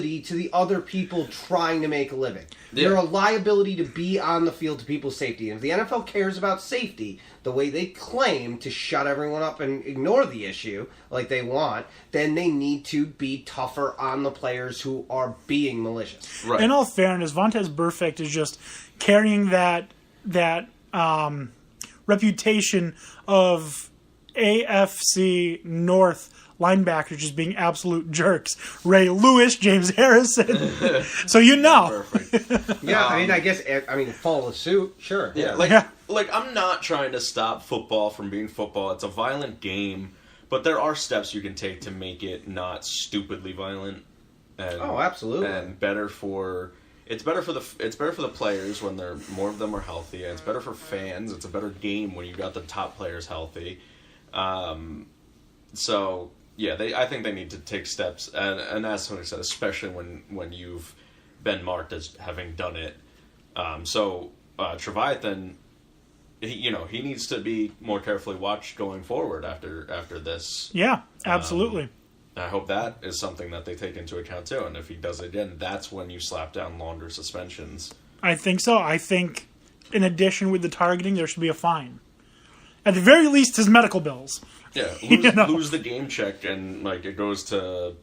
to the other people trying to make a living. Yeah. They're a liability to be on the field to people's safety. And if the NFL cares about safety the way they claim to shut everyone up and ignore the issue like they want, then they need to be tougher on the players who are being malicious. Right. In all fairness, Vontaze Burfict is just carrying that reputation of AFC North linebackers just being absolute jerks. Ray Lewis, James Harrison. So Perfect. Yeah, I guess follow suit, sure. Yeah, like I'm not trying to stop football from being football. It's a violent game, but there are steps you can take to make it not stupidly violent. And, absolutely. And it's better for the players when more of them are healthy, and it's better for fans. It's a better game when you've got the top players healthy. So yeah, I think they need to take steps, and as Tony said, especially when you've been marked as having done it. Trevathan, he needs to be more carefully watched going forward after this. Yeah, absolutely. I hope that is something that they take into account too, and if he does it again, that's when you slap down longer suspensions. I think so. I think, in addition with the targeting, there should be a fine. At the very least, his medical bills. Yeah, lose the game check, and it goes to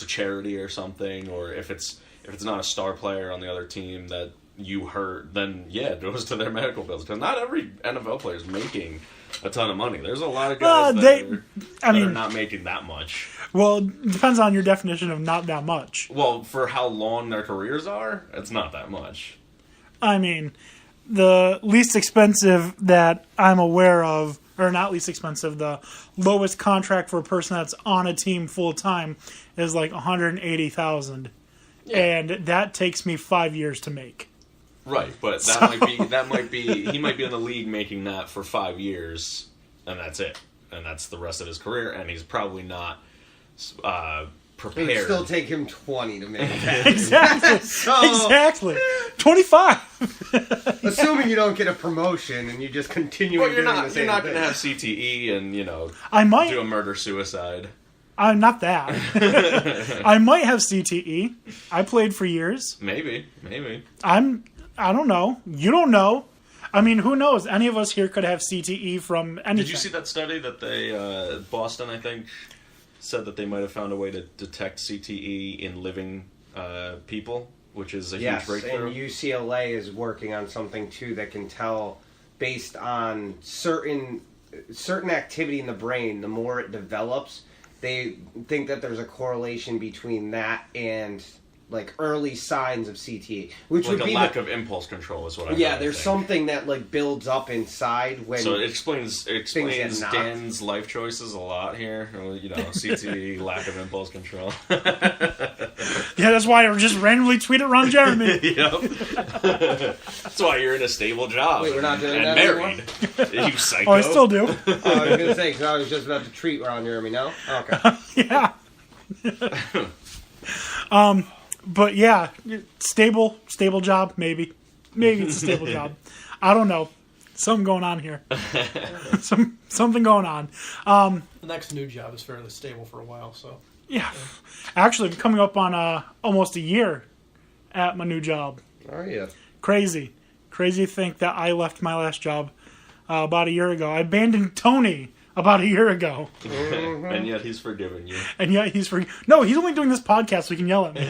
charity or something, or if it's not a star player on the other team that you hurt, then it goes to their medical bills, because not every NFL player is making a ton of money. There's a lot of guys that are not making that much. Well, it depends on your definition of not that much. Well, for how long their careers are, it's not that much. I mean, the least expensive that I'm aware of, or not least expensive, the lowest contract for a person that's on a team full time is like $180,000, and that takes me 5 years to make. Right, but that might be he might be in the league making that for 5 years, and that's it, and that's the rest of his career, and he's probably not prepared. It'd still take him 20 to make that. Exactly. Exactly. 25. Assuming you don't get a promotion and you just continue doing the same thing. You're not going to have CTE and, I might do a murder-suicide. I'm not that. I might have CTE. I played for years. Maybe. I don't know. You don't know. I mean, who knows? Any of us here could have CTE from anything. Did you see that study that Boston, I think, said that they might have found a way to detect CTE in living people, which is a huge breakthrough? And UCLA is working on something, too, that can tell, based on certain activity in the brain, the more it develops, they think that there's a correlation between that and early signs of CTE, which would be lack of impulse control is what I mean. Yeah, there's something that builds up inside when. So it explains Dan's life choices a lot here. CTE, lack of impulse control. Yeah, that's why I just randomly tweet at Ron Jeremy. Yep. That's why you're in a stable job. Wait, we're not doing and that married. Anymore? You psycho. Oh, I still do. I was gonna say, because I was just about to tweet Ron Jeremy. No, okay. Yeah. But yeah, stable job, maybe. Maybe it's a stable job. I don't know. Something going on here. Something going on. The next new job is fairly stable for a while, so. Yeah. Actually, I'm coming up on almost a year at my new job. Oh, yeah. Crazy to think that I left my last job about a year ago. I abandoned Tony about a year ago. Mm-hmm. And yet he's forgiven you. No, he's only doing this podcast so he can yell at me.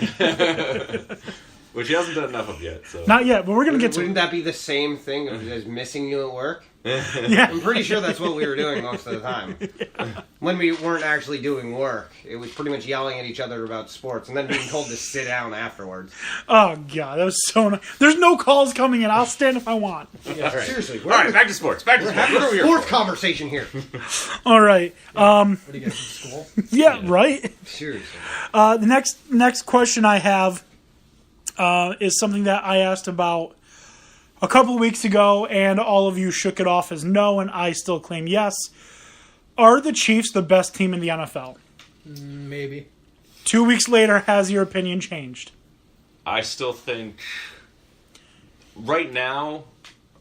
Which he hasn't done enough of yet. So. Not yet, but we're going to get to it. Wouldn't that be the same thing as missing you at work? Yeah. I'm pretty sure that's what we were doing most of the time. Yeah. When we weren't actually doing work, it was pretty much yelling at each other about sports and then being told to sit down afterwards. Oh, God, that was so nice. There's no calls coming in. I'll stand if I want. Yeah, right. Seriously. All right, back to sports. We're having a sports conversation here. All right. What do you guys from school? Yeah, right? Seriously. The next question I have is something that I asked about a couple of weeks ago, and all of you shook it off as no, and I still claim yes. Are the Chiefs the best team in the NFL? Maybe. 2 weeks later, has your opinion changed? I still think, right now,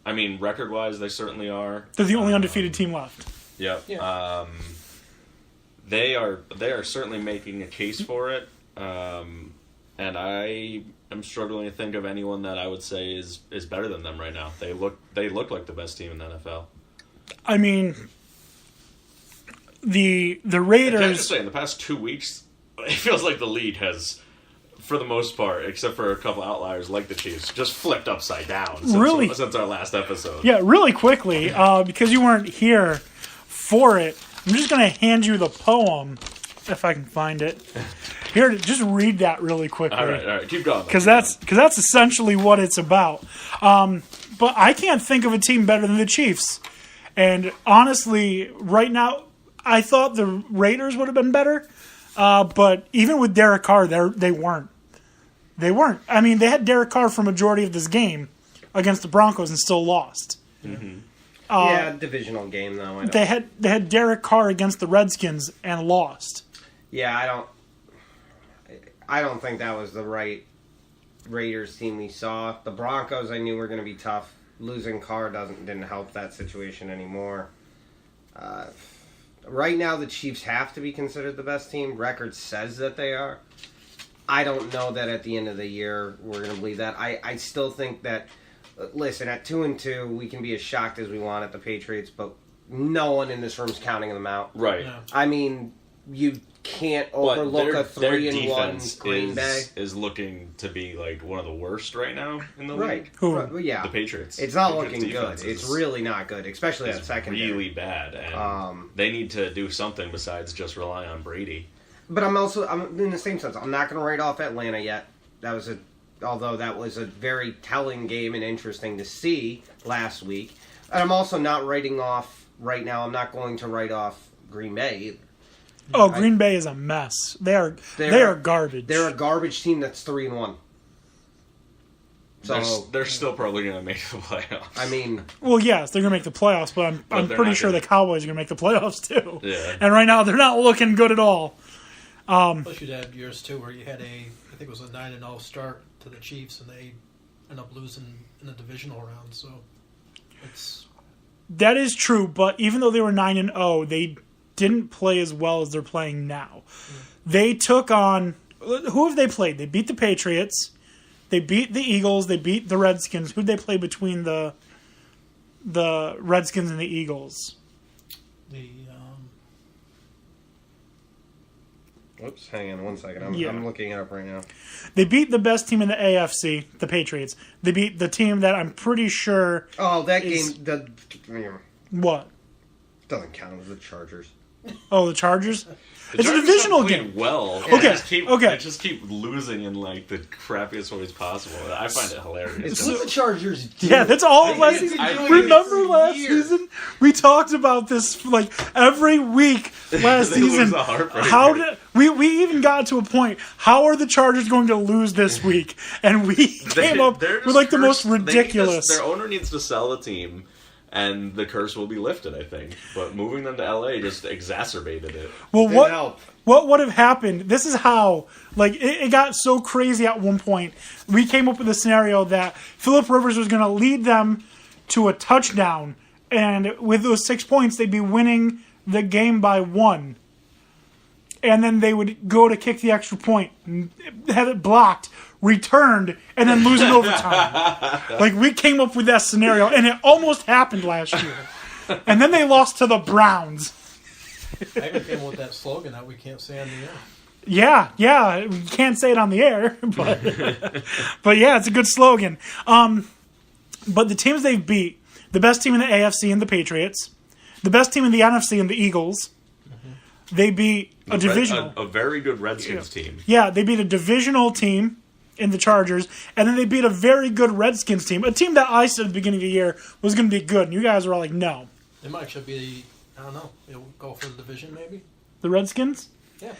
I mean, record-wise, they certainly are. They're the only undefeated team left. Yep. Yeah. They are certainly making a case for it. And and I am struggling to think of anyone that I would say is better than them right now. They look like the best team in the NFL. I mean, the I have to Raiders. say, in the past 2 weeks, it feels like the league has, for the most part, except for a couple outliers like the Chiefs, just flipped upside down since our last episode. Yeah, really quickly, because you weren't here for it, I'm just going to hand you the poem, if I can find it. Here, just read that really quickly. All right, keep going. Because that's essentially what it's about. But I can't think of a team better than the Chiefs. And honestly, right now, I thought the Raiders would have been better. But even with Derek Carr, they weren't. They weren't. I mean, they had Derek Carr for majority of this game against the Broncos and still lost. Mm-hmm. Divisional game though. They had Derek Carr against the Redskins and lost. Yeah, I don't think that was the right Raiders team we saw. The Broncos I knew were going to be tough. Losing Carr didn't help that situation anymore. Right now, the Chiefs have to be considered the best team. Record says that they are. I don't know that at the end of the year we're going to believe that. I still think that, listen, at 2-2, we can be as shocked as we want at the Patriots, but no one in this room is counting them out. Right. Yeah. I mean, you can't overlook a 3-1 Green Bay. Is looking to be like one of the worst right now in the Right. league. Who? Right. Yeah. The Patriots. It's not Patriots looking good. defense It's is- really not good, especially is that secondary. really bad, and they need to do something besides just rely on Brady. But I'm in the same sense. I'm not going to write off Atlanta yet. Although that was a very telling game and interesting to see last week. And I'm also not writing off right now. I'm not going to write off Green Bay either. Oh, Green Bay is a mess. They are garbage. They're a garbage team that's 3-1. So They're still probably going to make the playoffs. I mean, well, yes, they're going to make the playoffs, but I'm they're pretty not sure gonna- the Cowboys are going to make the playoffs too. Yeah. And right now, they're not looking good at all. Plus, you'd had years too where you had I think it was a 9-0 start to the Chiefs, and they end up losing in the divisional round. So it's That is true, but even though they were 9-0, they didn't play as well as they're playing now. They took on who have they played? They beat the Patriots, they beat the Eagles, they beat the Redskins. Who'd they play between the Redskins and the Eagles? the whoops, hang on one second. I'm looking it up right now. They beat the best team in the AFC, the Patriots. They beat the team that I'm pretty sure. Oh, that is- game What? doesn't count as the Chargers. Oh, the Chargers? The It's a Chargers divisional have played game. Well, Okay, They just keep losing in like the crappiest ways possible. I find it hilarious. It's what the Chargers do. Yeah, that's all of last They've season. been doing Remember it for last years. season? We talked about this like every week last They lose season. a heartbreaker. How did we even got to a point? How are the Chargers going to lose this week? And we came up They're with just like the most cursed. ridiculous. Their owner needs to sell the team, and the curse will be lifted, I think. But moving them to LA just exacerbated it. Well, Didn't help. what would have happened? This is how, like, it got so crazy at one point. We came up with a scenario that Phillip Rivers was going to lead them to a touchdown, and with those 6 points, they'd be winning the game by 1. And then they would go to kick the extra point, have it blocked, returned, and then lose in overtime. Like, we came up with that scenario, and it almost happened last year. And then they lost to the Browns. I even came up with that slogan that we can't say on the air. Yeah, we can't say it on the air, but yeah, it's a good slogan. But the teams they've beat, the best team in the AFC and the Patriots, the best team in the NFC and the Eagles, they beat a divisional. A very good Redskins team. Yeah, they beat a divisional team in the Chargers, and then they beat a very good Redskins team, a team that I said at the beginning of the year was going to be good, and you guys were all like, no. It might actually be, I don't know, it'll go for the division maybe. The Redskins? Yeah.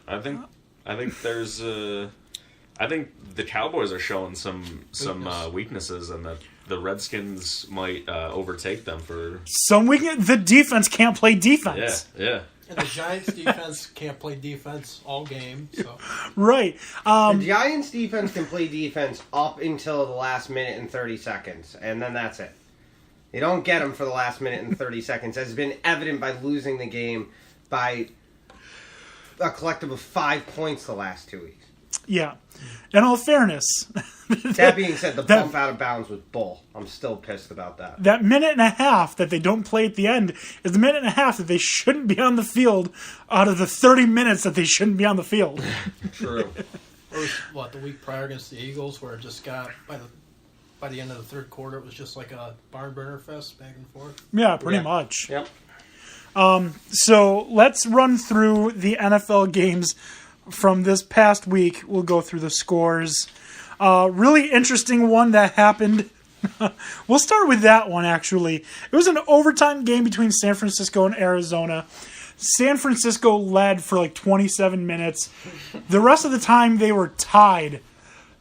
I think there's I think the Cowboys are showing some weaknesses, and that the Redskins might overtake them for. Some weekend, the defense can't play defense. Yeah. And the Giants defense can't play defense all game. So Right. The Giants defense can play defense up until the last minute and 30 seconds, and then that's it. You don't get them for the last minute and 30 seconds, as has been evident by losing the game by a collective of 5 points the last 2 weeks. Yeah. In all fairness, That being said, the bump out of bounds was bull. I'm still pissed about that. that minute and a half that they don't play at the end is the minute and a half that they shouldn't be on the field out of the 30 minutes that they shouldn't be on the field. True. Or was, the week prior against the Eagles, where it just got by the end of the third quarter, it was just like a barn burner fest back and forth. Yeah, pretty much. Yep. So let's run through the NFL games from this past week. We'll go through the scores. Really interesting one that happened. We'll start with that one, actually. It was an overtime game between San Francisco and Arizona. San Francisco led for like 27 minutes. The rest of the time, they were tied.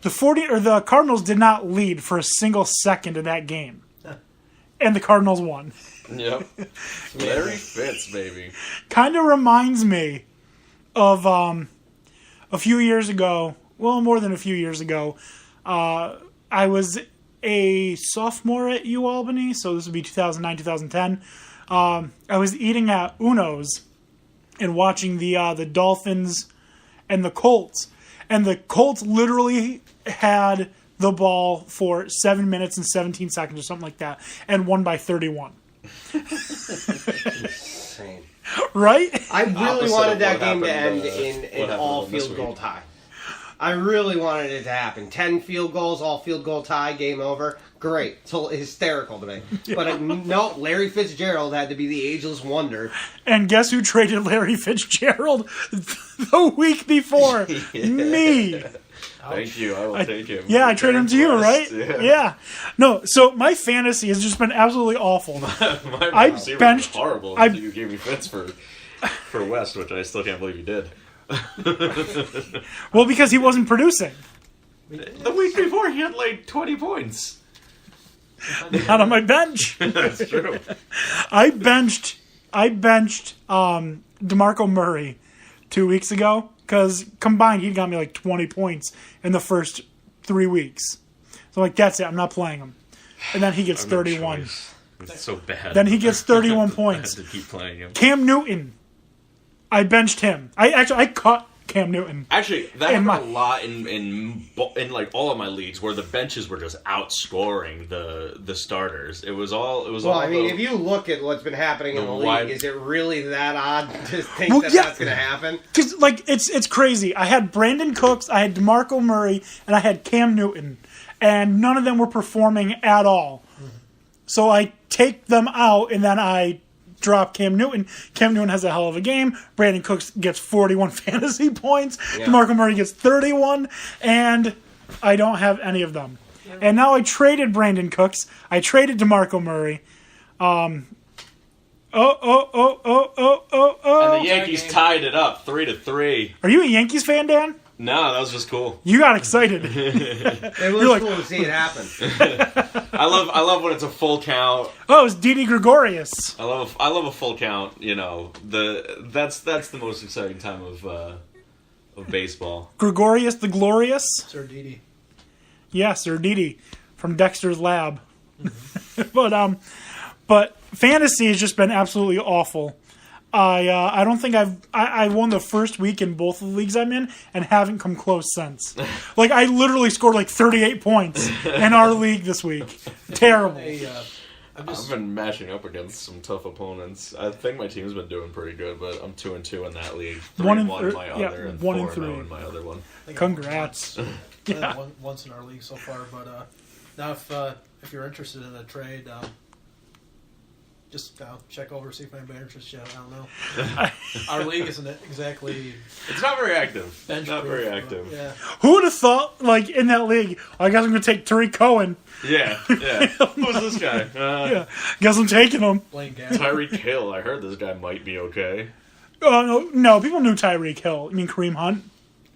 The Cardinals did not lead for a single second in that game. And the Cardinals won. Yep. Larry Fitz, baby. Kind of reminds me of a few years ago, well, more than a few years ago. I was a sophomore at UAlbany, so this would be 2009, 2010. I was eating at Uno's and watching the Dolphins and the Colts. And the Colts literally had the ball for 7 minutes and 17 seconds or something like that and won by 31. Insane. Right? I really Opposite wanted of that what game to happened, end in what an all happened this field goal week. tie. I really wanted it to happen. 10 field goals, all field goal tie, game over. Great. It's hysterical to me. But no, Larry Fitzgerald had to be the ageless wonder. And guess who traded Larry Fitzgerald the week before? Me. Thank you. I will take him. Yeah, I traded him to you, right? Yeah. Yeah. No, so my fantasy has just been absolutely awful. My I receiver benched- was horrible I- until you gave me Fitz for West, which I still can't believe you did. Well, because he wasn't producing. The week before, he had like 20 points. Not on my bench. That's true. I benched DeMarco Murray 2 weeks ago because combined he got me like 20 points in the first 3 weeks. So I'm like, that's it. I'm not playing him. And then he gets 31. It's so bad. Then he gets 31 I had points. to keep playing him. Cam Newton. I benched him. I caught Cam Newton. Actually, that In happened my- a lot in like all of my leagues where the benches were just outscoring the starters. It was all. Well, I mean, if you look at what's been happening in the league, wide- is it really that odd to think Well, that yeah. that's going to happen? Because, like, it's crazy. I had Brandon Cooks, I had DeMarco Murray, and I had Cam Newton. And none of them were performing at all. So I take them out, and then I drop Cam Newton. Cam Newton has a hell of a game. Brandon Cooks gets 41 fantasy points. Yeah. DeMarco Murray gets 31. And I don't have any of them. And now I traded Brandon Cooks. I traded DeMarco Murray. and the Yankees tied it up 3-3. Are you a Yankees fan, Dan? No, that was just cool. You got excited. It was like- cool to see it happen. I love when it's a full count. Oh, it's Didi Gregorius. I love a full count. You know, that's the most exciting time of baseball. Gregorius the Glorious. Sir Didi. Yes, Sir Didi from Dexter's Lab. But fantasy has just been absolutely awful. I don't think I won the first week in both of the leagues I'm in and haven't come close since. Like, I literally scored like 38 points in our league this week. Terrible. I've been mashing up against some tough opponents. I think my team's been doing pretty good, but I'm 2-2 in that league. 3-1 in my other, and 4-0 in my other one. Congrats. Yeah. Once in our league so far, but now if you're interested in a trade, just check over, see if anybody interested yet. I don't know. Our league isn't exactly It's not very active. bench Not very proof, active. Yeah. Who would have thought, like, in that league, I guess I'm going to take Tariq Cohen. Yeah. Who's this guy? Yeah. Guess I'm taking him. Blaine Gabbert. Tyreek Hill. I heard this guy might be okay. No, people knew Tyreek Hill. I mean, Kareem Hunt.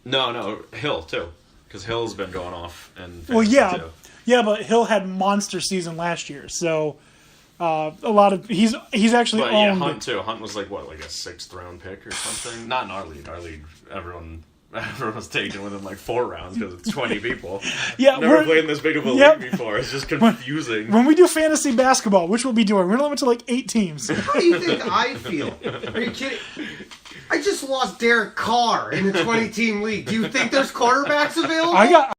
No, Hill too, because Hill's been going off. And Well, yeah. too. Yeah, but Hill had monster season last year, so a lot of he's actually But yeah, owned. Hunt too. Hunt was like a 6th round pick or something. Not in our league. Our league, everyone was taken within 4 rounds because it's 20 people. Yeah, Never we're- played in this big of a Yep. league before. It's just confusing. When we do fantasy basketball, which we'll be doing, we're going to limit to 8 teams. How do you think I feel? Are you kidding? I just lost Derek Carr in a 20-team league. Do you think there's quarterbacks available? I got